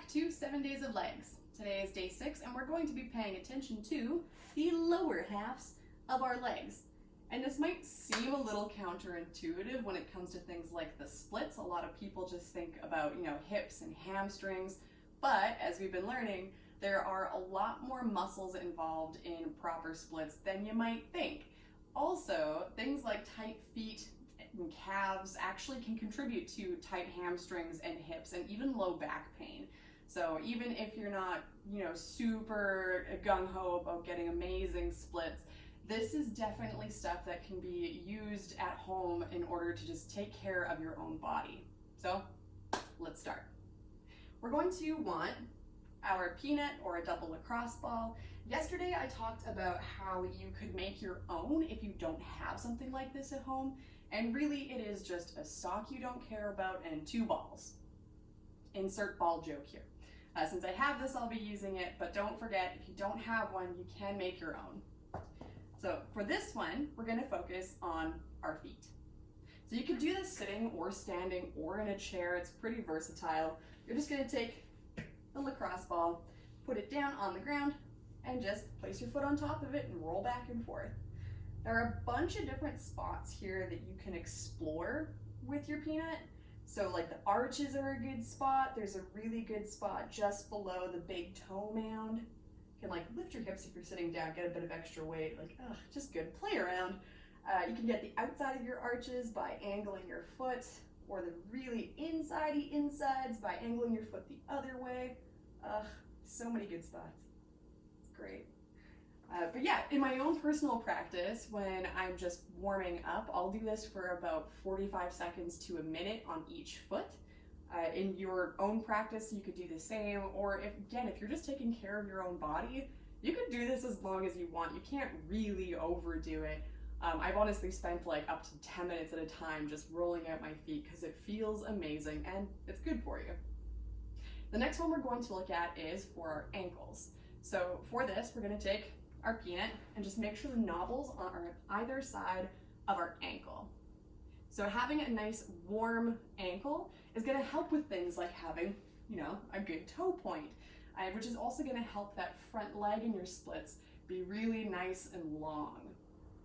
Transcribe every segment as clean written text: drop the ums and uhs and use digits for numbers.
to 7 days of legs. Today is day 6 and we're going to be paying attention to the lower halves of our legs. And this might seem a little counterintuitive when it comes to things like the splits. A lot of people just think about, hips and hamstrings, but as we've been learning, there are a lot more muscles involved in proper splits than you might think. Also, things like tight feet and calves actually can contribute to tight hamstrings and hips and even low back pain. So even if you're not, super gung-ho about getting amazing splits, this is definitely stuff that can be used at home in order to just take care of your own body. So let's start. We're going to want our peanut or a double lacrosse ball. Yesterday I talked about how you could make your own if you don't have something like this at home, and really it is just a sock you don't care about and 2 balls. Insert ball joke here. Since I have this, I'll be using it, but don't forget, if you don't have one, you can make your own. So for this one, we're going to focus on our feet. So you could do this sitting or standing or in a chair. It's pretty versatile. You're just going to take the lacrosse ball, put it down on the ground, and just place your foot on top of it and roll back and forth. There are a bunch of different spots here that you can explore with your peanut. So like the arches are a good spot. There's a really good spot just below the big toe mound. You can lift your hips if you're sitting down, get a bit of extra weight, just good. Play around. You can get the outside of your arches by angling your foot, or the really insidey insides by angling your foot the other way. So many good spots. It's great. But yeah, in my own personal practice, when I'm just warming up, I'll do this for about 45 seconds to a minute on each foot. In your own practice, you could do the same, or if you're just taking care of your own body, you could do this as long as you want. You can't really overdo it. I've honestly spent up to 10 minutes at a time just rolling out my feet because it feels amazing and it's good for you. The next one we're going to look at is for our ankles. So for this, we're going to take our peanut and just make sure the knobbles are on either side of our ankle. So having a nice warm ankle is going to help with things like having, a good toe point, which is also going to help that front leg in your splits be really nice and long.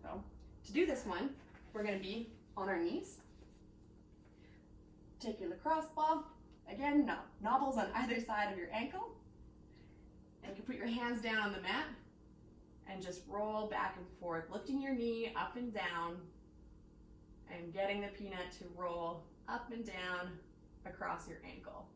So to do this one, we're going to be on our knees. Take your lacrosse ball. Again, knobbles on either side of your ankle. And you can put your hands down on the mat and just roll back and forth, lifting your knee up and down and getting the peanut to roll up and down across your ankle.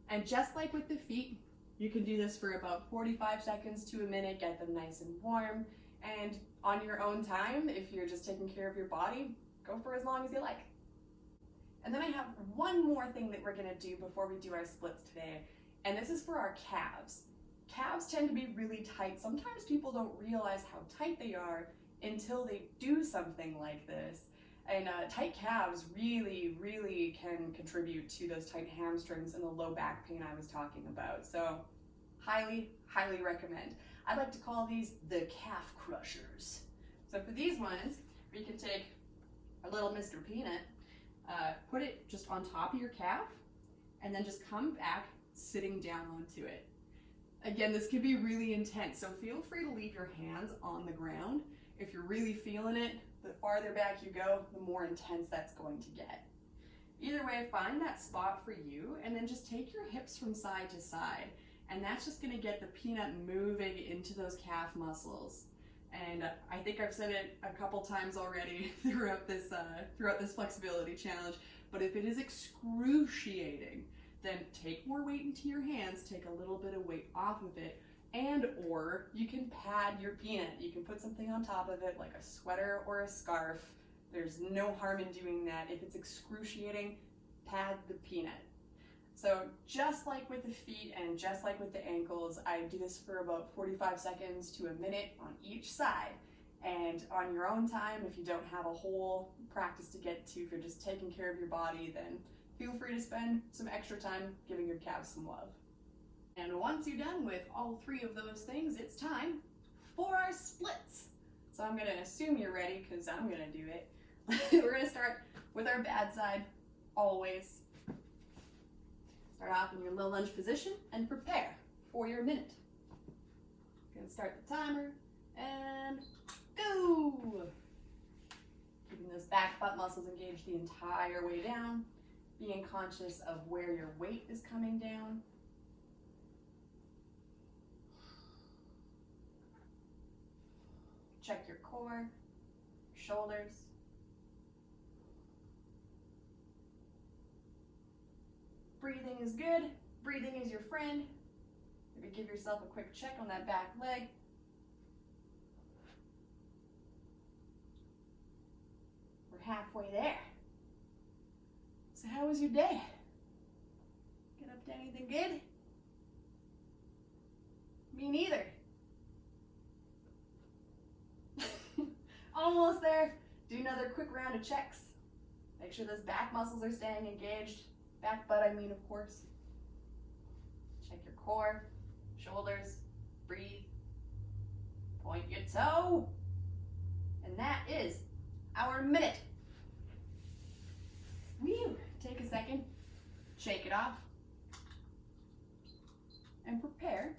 And just like with the feet, you can do this for about 45 seconds to a minute, get them nice and warm. And on your own time, if you're just taking care of your body, go for as long as you like. And then I have one more thing that we're going to do before we do our splits today, and this is for our calves. Calves tend to be really tight. Sometimes people don't realize how tight they are until they do something like this. And tight calves really, really can contribute to those tight hamstrings and the low back pain I was talking about. So highly, highly recommend. I like to call these the calf crushers. So for these ones, you can take a little Mr. Peanut, put it just on top of your calf, and then just come back sitting down onto it. Again, this can be really intense, so feel free to leave your hands on the ground. If you're really feeling it, the farther back you go, the more intense that's going to get. Either way, find that spot for you, and then just take your hips from side to side. And that's just gonna get the peanut moving into those calf muscles. And I think I've said it a couple times already throughout this flexibility challenge, but if it is excruciating, then take more weight into your hands, take a little bit of weight off of it, or you can pad your peanut. You can put something on top of it like a sweater or a scarf. There's no harm in doing that. If it's excruciating, pad the peanut. So just like with the feet and just like with the ankles, I do this for about 45 seconds to a minute on each side. And on your own time, if you don't have a whole practice to get to, if you're just taking care of your body, then feel free to spend some extra time giving your calves some love. And once you're done with all 3 of those things, it's time for our splits. So I'm going to assume you're ready because I'm going to do it. We're going to start with our bad side, always. Start off in your low lunge position and prepare for your minute. You're going to start the timer and go! Keeping those back butt muscles engaged the entire way down, being conscious of where your weight is coming down. Check your core, shoulders. Breathing is good. Breathing is your friend. Maybe give yourself a quick check on that back leg. We're halfway there. So how was your day? Get up to anything good? Me neither. Almost there. Do another quick round of checks. Make sure those back muscles are staying engaged. Back butt, I mean, of course. Check your core, shoulders, breathe. Point your toe. And that is our minute. Whew. Take a second, shake it off, and prepare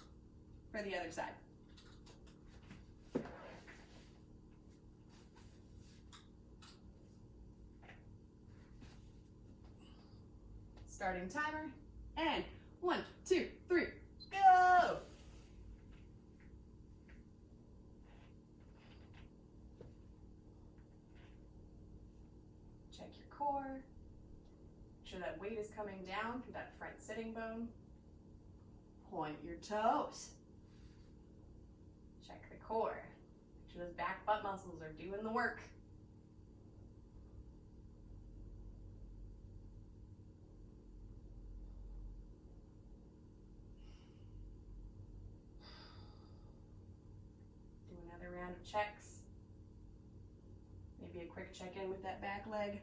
for the other side. Starting timer, and 1, 2, 3, go! Check your core. Make sure that weight is coming down through that front sitting bone. Point your toes. Check the core. Make sure those back butt muscles are doing the work. Do another round of checks. Maybe a quick check-in with that back leg.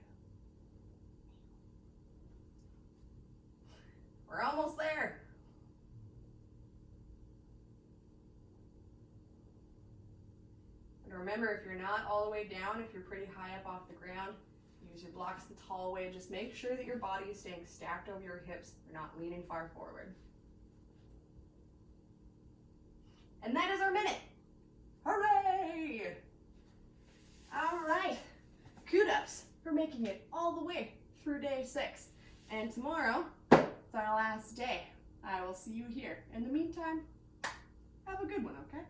We're almost there. And remember, if you're not all the way down, if you're pretty high up off the ground, use your blocks the tall way. Just make sure that your body is staying stacked over your hips. You're not leaning far forward. And that is our minute. Hooray! All right. Kudos for making it all the way through day 6. And tomorrow, it's our last day. I will see you here. In the meantime, have a good one, okay?